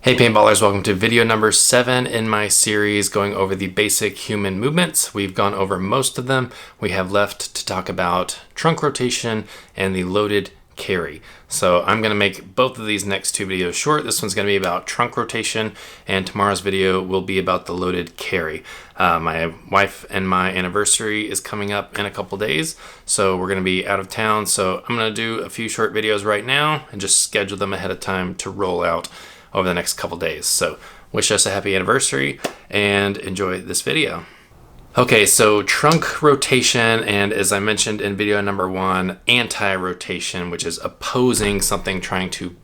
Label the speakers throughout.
Speaker 1: Hey paintballers, welcome to video number 7 in my series going over the basic human movements. We've gone over most of them. We have left to talk about trunk rotation and the loaded carry. So I'm going to make both of these next two videos short. This one's going to be about trunk rotation and tomorrow's video will be about the loaded carry. My wife and my anniversary is coming up in a couple days, so we're going to be out of town. So I'm going to do a few short videos right now and just schedule them ahead of time to roll out over the next couple days. So wish us a happy anniversary and enjoy this video. Okay, so trunk rotation, and as I mentioned in video number 1, anti-rotation, which is opposing something trying to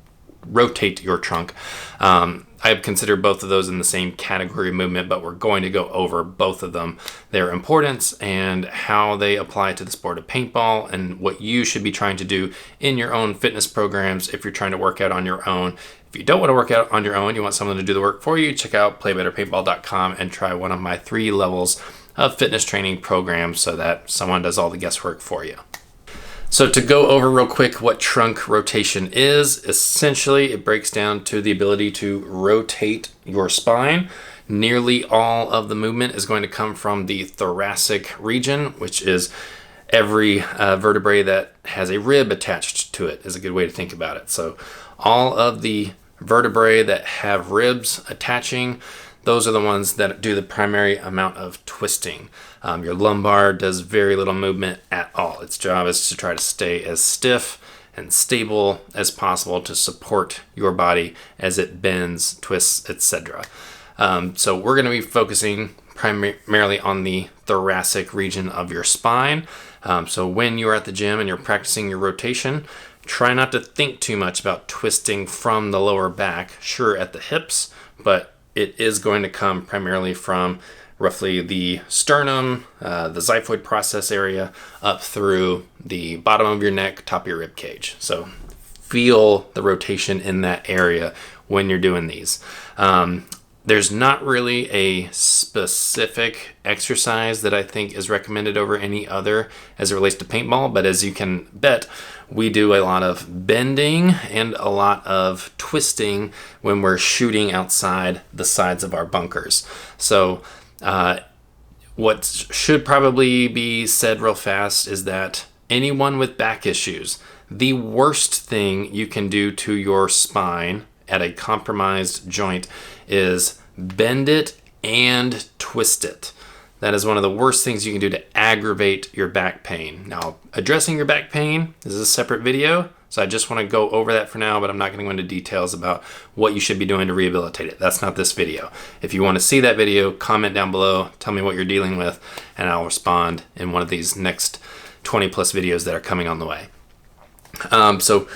Speaker 1: rotate your trunk. I consider both of those in the same category of movement, but we're going to go over both of them, their importance and how they apply to the sport of paintball and what you should be trying to do in your own fitness programs if you're trying to work out on your own. If you don't want to work out on your own, you want someone to do the work for you, check out playbetterpaintball.com and try one of my 3 levels of fitness training programs so that someone does all the guesswork for you. So to go over real quick what trunk rotation is, essentially it breaks down to the ability to rotate your spine. Nearly all of the movement is going to come from the thoracic region, which is every vertebrae that has a rib attached to it is a good way to think about it. So all of the vertebrae that have ribs attaching, those are the ones that do the primary amount of twisting. Your lumbar does very little movement at all. Its job is to try to stay as stiff and stable as possible to support your body as it bends, twists, etc. So we're going to be focusing primarily on the thoracic region of your spine. So when you're at the gym and you're practicing your rotation, try not to think too much about twisting from the lower back, sure at the hips, but it is going to come primarily from roughly the sternum, the xiphoid process area, up through the bottom of your neck, top of your rib cage. So feel the rotation in that area when you're doing these. There's not really a specific exercise that I think is recommended over any other as it relates to paintball, but as you can bet, we do a lot of bending and a lot of twisting when we're shooting outside the sides of our bunkers. So what should probably be said real fast is that anyone with back issues, the worst thing you can do to your spine at a compromised joint is bend it and twist it. That is one of the worst things you can do to aggravate your back pain. Now, addressing your back pain is a separate video, so I just want to go over that for now, but I'm not going to go into details about what you should be doing to rehabilitate it. That's not this video. If you want to see that video, comment down below, tell me what you're dealing with, and I'll respond in one of these next 20 plus videos that are coming on the way. So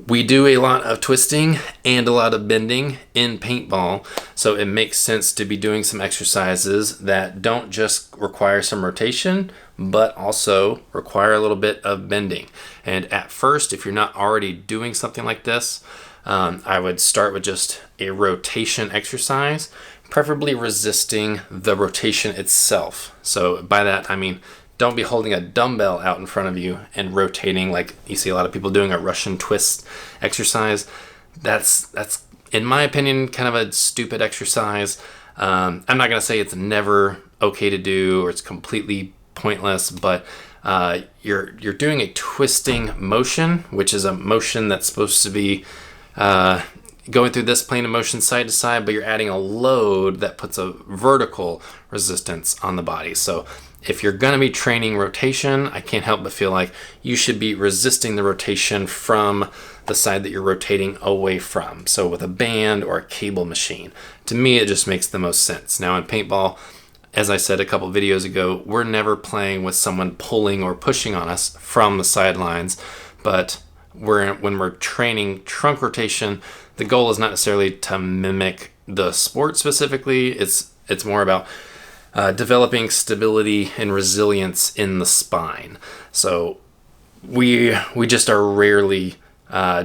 Speaker 1: we do a lot of twisting and a lot of bending in paintball, so it makes sense to be doing some exercises that don't just require some rotation, but also require a little bit of bending. And at first, if you're not already doing something like this, I would start with just a rotation exercise, preferably resisting the rotation itself. So by that, I mean, don't be holding a dumbbell out in front of you and rotating like you see a lot of people doing a Russian twist exercise. That's in my opinion, kind of a stupid exercise. I'm not going to say it's never okay to do or it's completely pointless, but you're doing a twisting motion, which is a motion that's supposed to be going through this plane of motion side to side, but you're adding a load that puts a vertical resistance on the body. So if you're going to be training rotation, I can't help but feel like you should be resisting the rotation from the side that you're rotating away from. So with a band or a cable machine, to me, it just makes the most sense. Now in paintball, as I said a couple videos ago, we're never playing with someone pulling or pushing on us from the sidelines, but when we're training trunk rotation, the goal is not necessarily to mimic the sport specifically. It's more about developing stability and resilience in the spine. So we just are rarely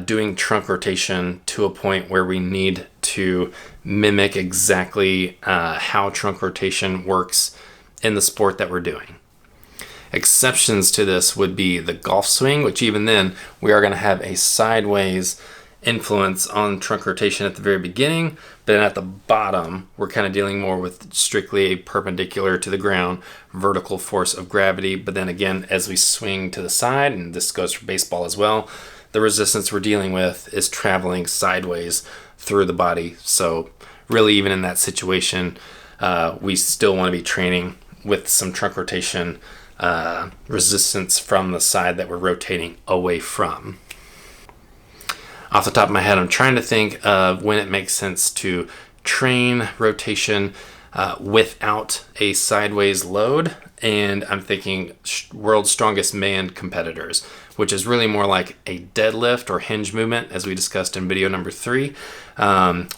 Speaker 1: doing trunk rotation to a point where we need to mimic exactly how trunk rotation works in the sport that we're doing. Exceptions to this would be the golf swing, which even then we are going to have a sideways influence on trunk rotation at the very beginning, but then at the bottom, we're kind of dealing more with strictly a perpendicular to the ground vertical force of gravity. But then again, as we swing to the side, and this goes for baseball as well, the resistance we're dealing with is traveling sideways through the body. So really, even in that situation, we still want to be training with some trunk rotation resistance from the side that we're rotating away from. Off the top of my head, I'm trying to think of when it makes sense to train rotation without a sideways load. And I'm thinking world's strongest man competitors, which is really more like a deadlift or hinge movement, as we discussed in video number 3,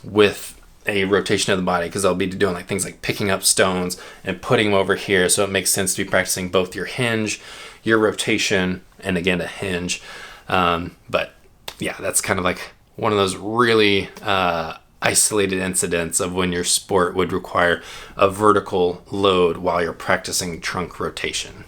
Speaker 1: with a rotation of the body, because I'll be doing like things like picking up stones and putting them over here. So it makes sense to be practicing both your hinge, your rotation, and again, a hinge. But yeah, that's kind of like one of those really isolated incidents of when your sport would require a vertical load while you're practicing trunk rotation.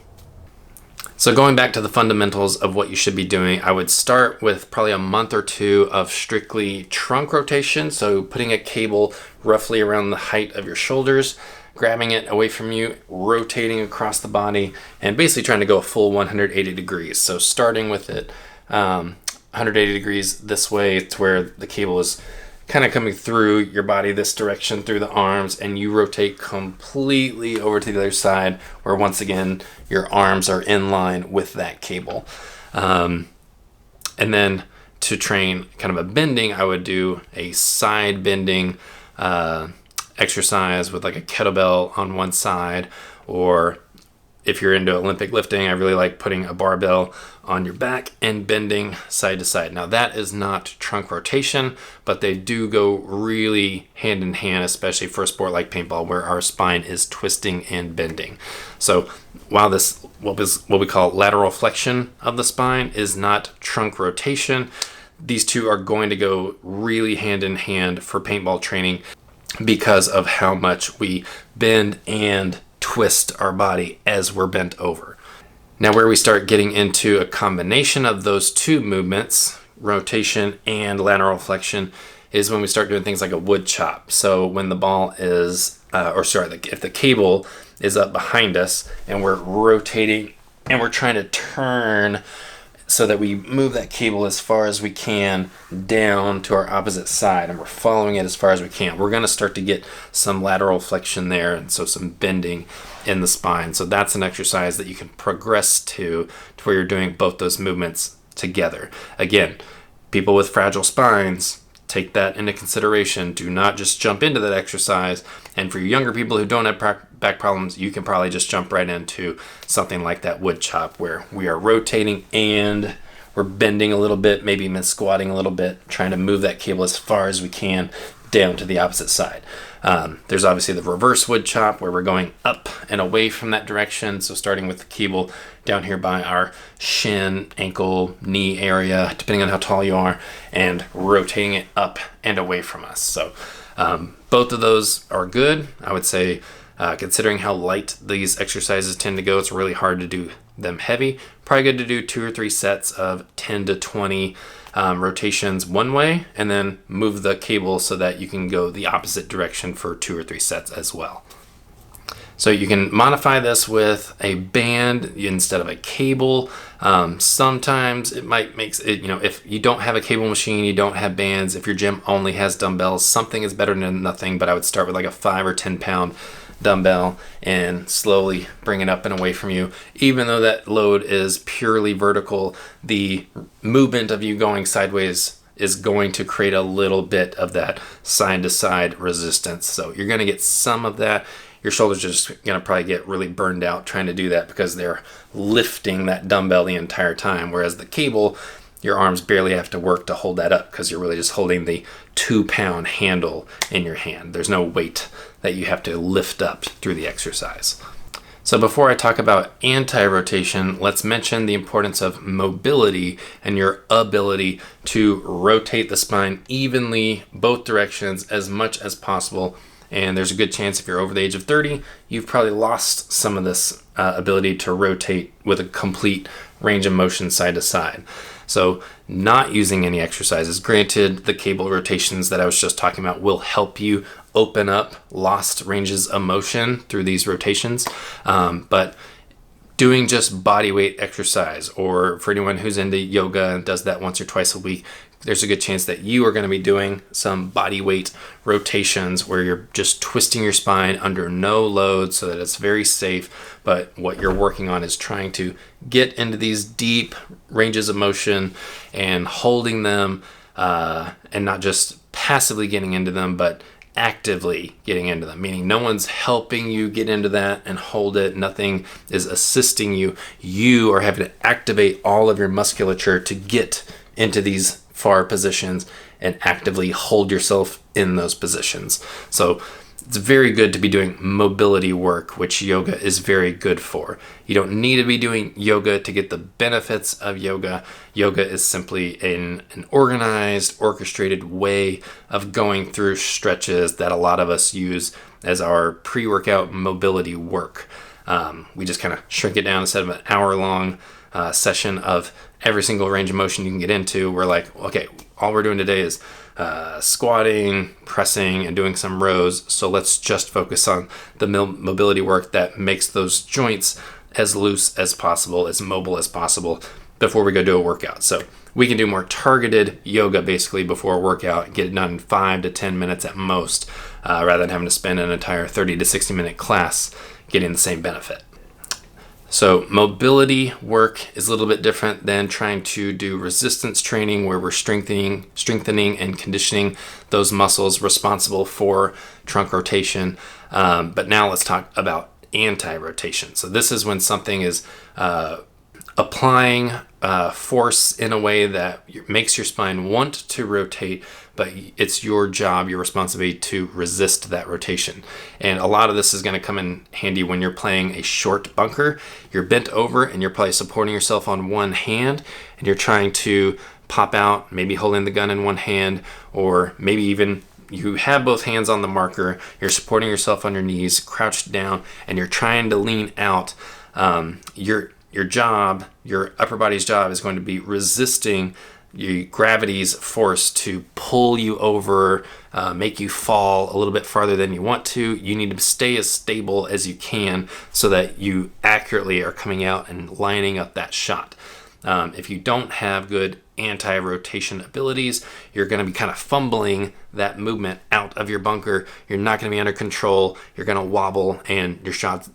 Speaker 1: So going back to the fundamentals of what you should be doing, I would start with probably a month or 2 of strictly trunk rotation. So putting a cable roughly around the height of your shoulders, grabbing it away from you, rotating across the body, and basically trying to go a full 180 degrees. So starting with it 180 degrees this way, to where the cable is kind of coming through your body this direction through the arms, and you rotate completely over to the other side, where once again your arms are in line with that cable. And then to train kind of a bending, I would do a side bending exercise with like a kettlebell on one side, or if you're into Olympic lifting, I really like putting a barbell on your back and bending side to side. Now that is not trunk rotation, but they do go really hand in hand, especially for a sport like paintball, where our spine is twisting and bending. So while this, what we call lateral flexion of the spine, is not trunk rotation, these two are going to go really hand in hand for paintball training because of how much we bend and twist our body as we're bent over. Now, where we start getting into a combination of those two movements, rotation and lateral flexion, is when we start doing things like a wood chop. So when the ball is, if the cable is up behind us and we're rotating and we're trying to turn so that we move that cable as far as we can down to our opposite side, and we're following it as far as we can, we're going to start to get some lateral flexion there, and so some bending in the spine. So that's an exercise that you can progress to where you're doing both those movements together. Again, people with fragile spines, take that into consideration. Do not just jump into that exercise. And for you younger people who don't have back problems, you can probably just jump right into something like that wood chop, where we are rotating and we're bending a little bit, maybe even squatting a little bit, trying to move that cable as far as we can down to the opposite side. There's obviously the reverse wood chop, where we're going up and away from that direction. So starting with the cable down here by our shin, ankle, knee area, depending on how tall you are, and rotating it up and away from us. So both of those are good. I would say, considering how light these exercises tend to go, it's really hard to do them heavy. Probably good to do 2 or 3 sets of 10 to 20 rotations one way, and then move the cable so that you can go the opposite direction for 2 or 3 sets as well. So you can modify this with a band instead of a cable. Sometimes it might make it, if you don't have a cable machine, you don't have bands, if your gym only has dumbbells, something is better than nothing. But I would start with like a 5 or 10 pound dumbbell and slowly bring it up and away from you. Even though that load is purely vertical, the movement of you going sideways is going to create a little bit of that side to side resistance. So you're going to get some of that. Your shoulders are just going to probably get really burned out trying to do that, because they're lifting that dumbbell the entire time. Whereas the cable, your arms barely have to work to hold that up, because you're really just holding the 2-pound handle in your hand. There's no weight that you have to lift up through the exercise. So before I talk about anti-rotation, let's mention the importance of mobility and your ability to rotate the spine evenly both directions as much as possible And there's a good chance if you're over the age of 30, you've probably lost some of this ability to rotate with a complete range of motion side to side. So not using any exercises, granted the cable rotations that I was just talking about will help you open up lost ranges of motion through these rotations, but doing just body weight exercise, or for anyone who's into yoga and does that once or twice a week, there's a good chance that you are going to be doing some body weight rotations where you're just twisting your spine under no load so that it's very safe. But what you're working on is trying to get into these deep ranges of motion and holding them, and not just passively getting into them, but actively getting into them, meaning no one's helping you get into that and hold it. Nothing is assisting you. You are having to activate all of your musculature to get into these far positions and actively hold yourself in those positions. So it's very good to be doing mobility work, which yoga is very good for. You don't need to be doing yoga to get the benefits of yoga. Yoga is simply an organized, orchestrated way of going through stretches that a lot of us use as our pre-workout mobility work. We just kind of shrink it down. Instead of an hour-long session of every single range of motion you can get into, we're like, okay, all we're doing today is squatting, pressing, and doing some rows. So let's just focus on the mobility work that makes those joints as loose as possible, as mobile as possible before we go do a workout. So we can do more targeted yoga basically before a workout and get it done in 5 to 10 minutes at most, rather than having to spend an entire 30 to 60 minute class getting the same benefit. So mobility work is a little bit different than trying to do resistance training, where we're strengthening and conditioning those muscles responsible for trunk rotation. But now let's talk about anti-rotation. So this is when something is applying force in a way that makes your spine want to rotate, but it's your job, your responsibility to resist that rotation. And a lot of this is going to come in handy when you're playing a short bunker. You're bent over and you're probably supporting yourself on one hand, and you're trying to pop out, maybe holding the gun in one hand, or maybe even you have both hands on the marker, you're supporting yourself on your knees, crouched down, and you're trying to lean out. Your job, your upper body's job, is going to be resisting gravity's force to pull you over, make you fall a little bit farther than you want to. You need to stay as stable as you can so that you accurately are coming out and lining up that shot. If you don't have good anti-rotation abilities, you're going to be kind of fumbling that movement out of your bunker. You're not going to be under control. You're going to wobble, and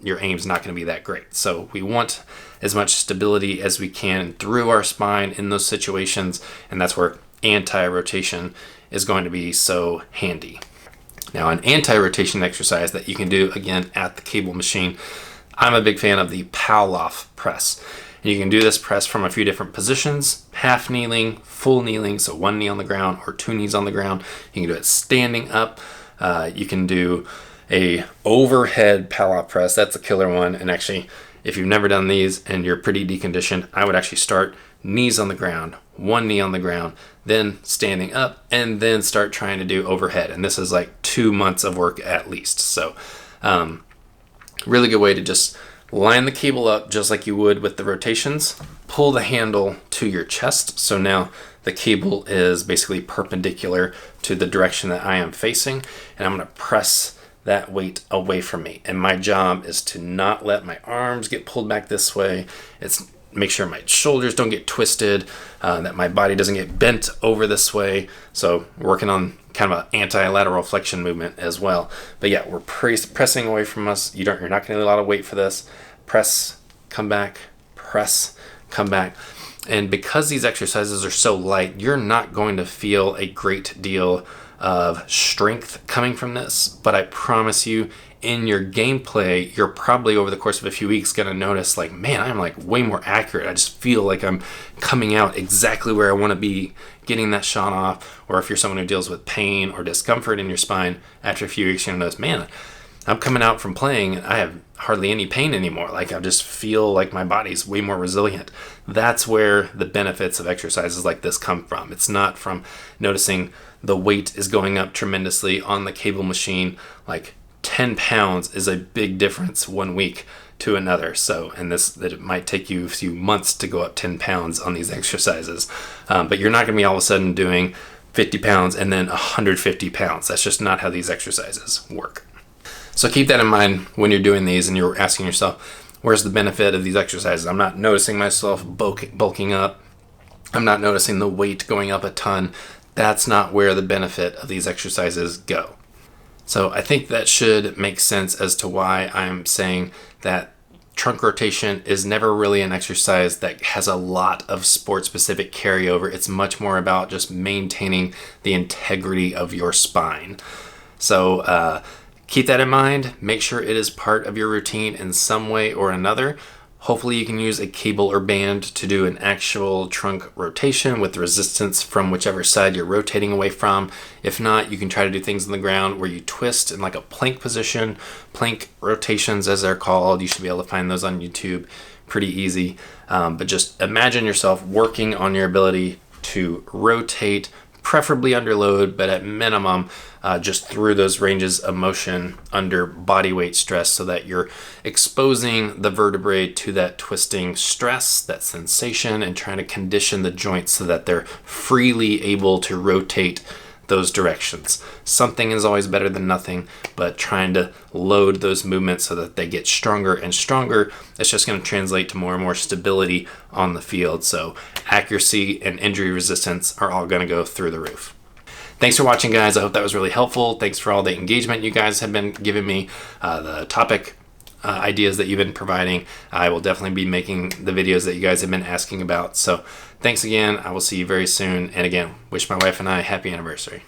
Speaker 1: your aim's not going to be that great. So we want as much stability as we can through our spine in those situations, and that's where anti-rotation is going to be so handy. Now, an anti-rotation exercise that you can do, again, at the cable machine, I'm a big fan of the Powell-off press. And you can do this press from a few different positions: half kneeling, full kneeling, so one knee on the ground or two knees on the ground. You can do it standing up. You can do a overhead Powell-off press. That's a killer one. And actually, if you've never done these and you're pretty deconditioned, I would actually start knees on the ground, one knee on the ground, then standing up, and then start trying to do overhead. And this is like 2 months of work at least. So really good way to just line the cable up just like you would with the rotations. Pull the handle to your chest. So now the cable is basically perpendicular to the direction that I am facing. And I'm going to press that weight away from me. And my job is to not let my arms get pulled back this way. It's make sure my shoulders don't get twisted, that my body doesn't get bent over this way. So we're working on kind of an anti-lateral flexion movement as well. But yeah, we're pressing away from us. You're not going to need a lot of weight for this. Press, come back, press, come back. And because these exercises are so light, you're not going to feel a great deal of strength coming from this. But I promise you, in your gameplay, you're probably over the course of a few weeks going to notice, like, man, I'm like way more accurate. I just feel like I'm coming out exactly where I want to be, getting that shot off. Or if you're someone who deals with pain or discomfort in your spine, after a few weeks, you're going to notice, man, I'm coming out from playing, I have hardly any pain anymore. Like, I just feel like my body's way more resilient. That's where the benefits of exercises like this come from. It's not from noticing the weight is going up tremendously on the cable machine. Like 10 pounds is a big difference 1 week to another. So, and that it might take you a few months to go up 10 pounds on these exercises. But you're not going to be all of a sudden doing 50 pounds and then 150 pounds. That's just not how these exercises work. So keep that in mind when you're doing these and you're asking yourself, where's the benefit of these exercises? I'm not noticing myself bulking up. I'm not noticing the weight going up a ton. That's not where the benefit of these exercises go. So I think that should make sense as to why I'm saying that trunk rotation is never really an exercise that has a lot of sport-specific carryover. It's much more about just maintaining the integrity of your spine. So keep that in mind. Make sure it is part of your routine in some way or another. Hopefully you can use a cable or band to do an actual trunk rotation with resistance from whichever side you're rotating away from. If not, you can try to do things on the ground where you twist in like a plank position. Plank rotations, as they're called. You should be able to find those on YouTube pretty easy. But just imagine yourself working on your ability to rotate, preferably under load, but at minimum just through those ranges of motion under body weight stress, so that you're exposing the vertebrae to that twisting stress, that sensation, and trying to condition the joints so that they're freely able to rotate those directions. Something is always better than nothing, but trying to load those movements so that they get stronger and stronger, it's just going to translate to more and more stability on the field. So accuracy and injury resistance are all going to go through the roof. Thanks for watching, guys. I hope that was really helpful. Thanks for all the engagement you guys have been giving me, the topic ideas that you've been providing. I will definitely be making the videos that you guys have been asking about. So thanks again. I will see you very soon. And again, wish my wife and I a happy anniversary.